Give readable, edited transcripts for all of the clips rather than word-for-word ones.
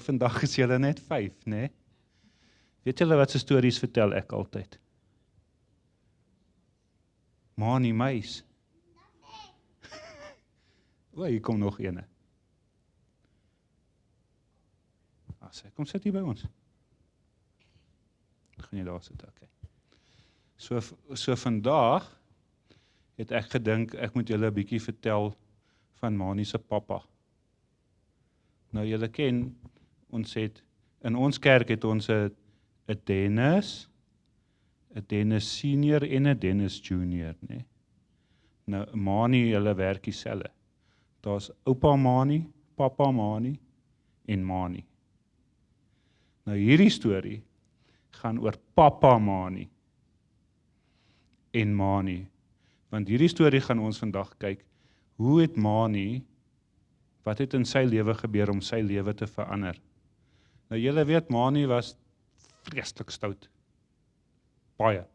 vandag is julle net 5, né? Weet julle wat se stories vertel ek altyd? Manie muis. O, hier kom nog ene. Sy kom sit hier by ons. Gaan jy daar sit, okay. So vandag het ek gedink, ek moet julle 'n bietjie vertel van Manie se pappa. Nou julle ken, in ons kerk het ons 'n Dennis senior en 'n Dennis junior, né? Nou Manie, julle werk dieselfde. Daar's oupa Manie, pappa Manie en Manie. Nou hierdie storie gaan oor pappa Manie en Manie. Want hierdie storie gaan ons vandag kyk, hoe het Manie, wat het in sy lewe gebeur om sy lewe te verander? Nou julle weet, Manie was vreeslik stout. Baie.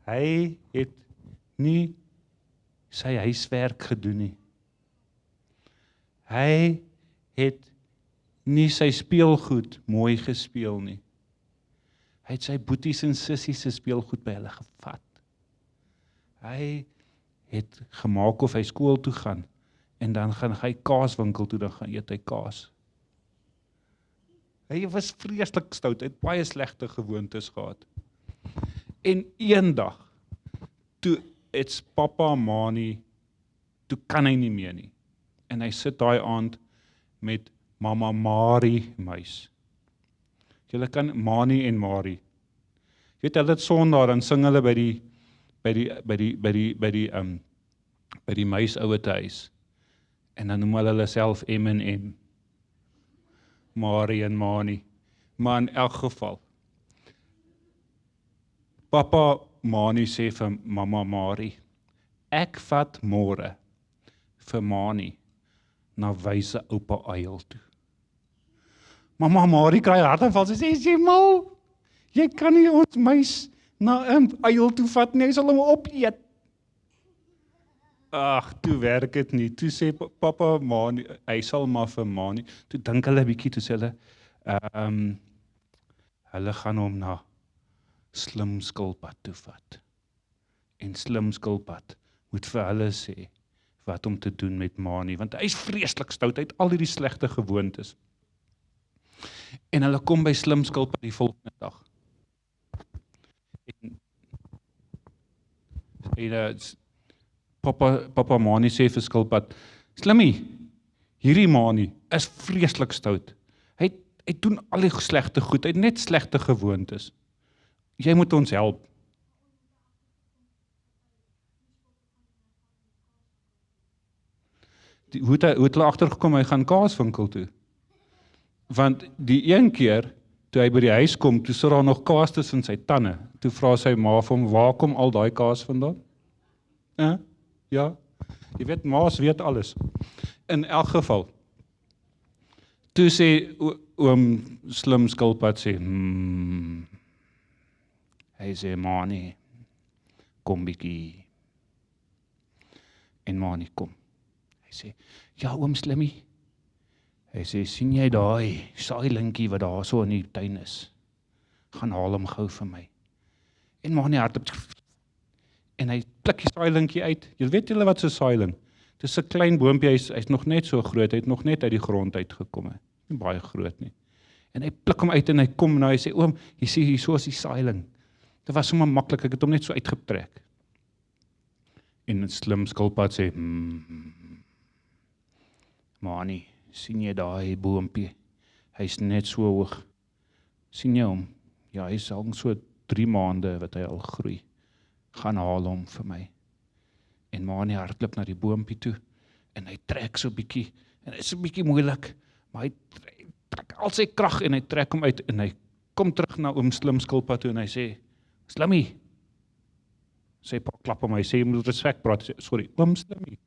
Hy het nie sy huiswerk gedoen nie. Hy het nie sy speelgoed mooi gespeel nie. Hy het sy boeties en sissies se speelgoed by hulle gevat. Hy het gemaak of hy skool toe gaan, en dan gaan hy kaaswinkel toe, dan gaan eet hy kaas. Hy was vreeslik stout, hy het baie slegte gewoontes gehad. En eendag, toe het pappa Manie, toe kan hy nie meer nie. En hy sit daai aand met mamma Marie muis. Julle kan Manie en Marie. Jy weet, hulle het Sondag, dan sing hulle by die muis ouete huis. En dan noem hulle self M&M. Marie en Manie. Maar in elk geval, Papa Manie sê vir mamma Marie, ek vat môre vir Manie na wyse oupa Eil toe. Mamma Marie kry hartaanval, sy sê, jy mal, jy kan nie ons muis na 'n Eil toe vat nie, hy sal hom opeet. Ag, toe werk dit nie. Toe sê papa Manie, hy sal maar vir Manie. Toe dink hulle 'n bietjie, toe sê hulle, hulle gaan hom na Slim Skilpad toe vat. En Slim Skilpad moet vir hulle sê wat om te doen met Manie, want hy is vreeslik stout, hy het al hierdie slegte gewoontes. En hulle kom by Slim Skilpad die volgende dag. En Papa Manie sê vir Skilpad, Slimmie, hierdie Manie is vreeslik stout. Hy doen al die slegte goed, hy het net slegte gewoontes. Jy moet ons help. Hoe het hulle agtergekom, hy gaan kaaswinkel toe? Want die een keer, toe hy by die huis kom, toe sit daar nog kaas tussen sy tande. Toe vra sy ma vir hom, waar kom al daai kaas vandaan? Ja, jy weet, maas weet alles. In elk geval, toe sê oom Slim Skilpad sê, hy sê, Manie, kom bietjie. En Manie kom. Hy sê, ja oom Slimmie. Hy sê, sien jy daai saailinkie wat daar so in die tuin is? Gaan haal hom gou vir my. En Manie hardop, en hy pluk die saailinkie uit. Jy weet julle wat so saailing? Dit is 'n klein boompie, hy's nog net so groot, hy het nog net uit die grond uitgekom. Nie baie groot nie. En hy pluk hom uit en hy kom en hy sê, oom, jy sien hier so is die saailing. Dit was sommer maklik, ek het hom net so uitgetrek. En 'n Slim Skilpad sê, Manie, sien jy daai boompie? Hy's net so hoog. Sien jy hom? Ja, hy's al so 3 maande wat hy al groei. Gaan haal hom vir my. En Manie hardloop na die boompie toe, en hy trek so bietjie, en dit is 'n bietjie moeilik, maar hy trek al sy krag, en hy trek hom uit, en hy kom terug na oom Slim Skilpad toe, en hy sê, Slimmie, sy pa klap hom, hy sê, jy moet respek praat, sê, sorry, oom Slimmie.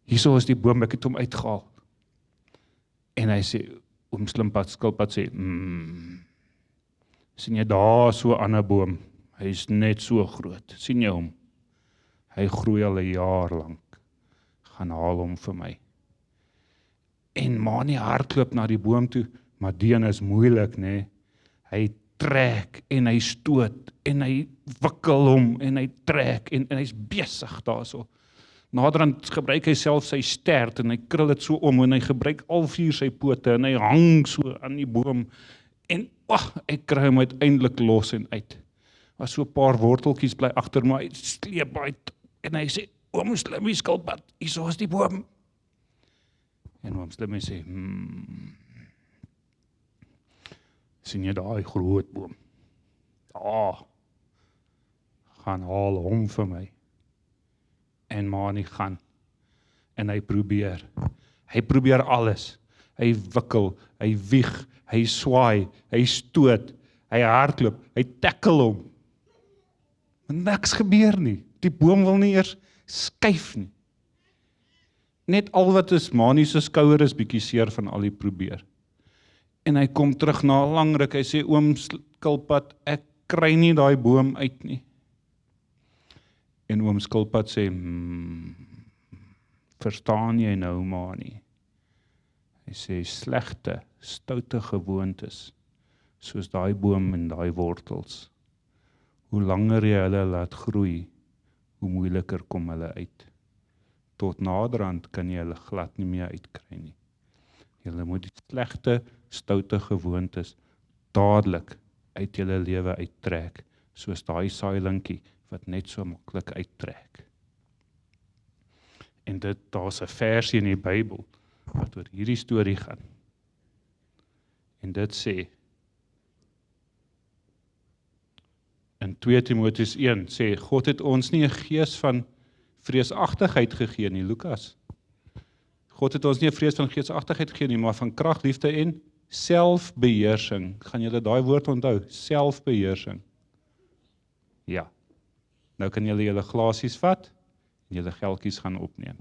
Hierso is die boom, ek het hom uitgehaal. En hy sê, oom Slim Skilpad sê, sien jy daar so 'n ander boom, hy is net so groot, sien jy hom? Hy groei al 'n jaar lank, gaan haal hom vir my. En Mani hardloop na die boom toe, maar Dean is moeilik, nê. Hy trek en hy stoot en hy wikkel hom en hy trek en hy's besig daarso. Naderhand gebruik hy self sy stert en hy krul dit so om en hy gebruik al 4 sy pote en hy hang so aan die boom en ek kry hom uiteindelik los en uit. Was so 'n paar worteltjies bly agter, maar hy sleep uit en hy sê, oom Slimmie skilpad, hierso is die boom. En oom Slimmie sê, sien jy daai groot boom? Gaan haal hom vir my. En Mani gaan. En hy probeer alles. Hy wikkel, hy wieg, hy swaai, hy stoot, hy hardloop, hy tackle hom. Maar niks gebeur nie. Die boom wil nie eers skuif nie. Net al wat is, Mani se skouer is bietjie seer van al die probeer. En hy kom terug na 'n lang ruk, hy sê, oom Skilpad, ek kry nie daai boom uit nie. En oom Skilpad sê, verstaan jy nou, Mani? Hy sê, slegte, stoute gewoontes, soos daai boom en daai wortels. Hoe langer jy hulle laat groei, hoe moeiliker kom hulle uit. Tot naderhand kan jy hulle glad nie meer uitkry nie. Jy moet die slegte, stoute gewoontes dadelik uit julle lewe uittrek, soos daai saailinkie wat net so maklik uittrek. En daar's 'n versie in die Bybel wat oor hierdie storie gaan. En dit sê, in 2 Timoteus 1 sê, God het ons nie 'n gees van vreesagtigheid gegee nie, Lukas. God het ons nie 'n vrees van geesagtigheid gegee nie, maar van krag, liefde en selfbeheersing. Gaan julle daai woord onthou? Selfbeheersing. Ja. Nou kan julle glasies vat en julle geldjies gaan opneem.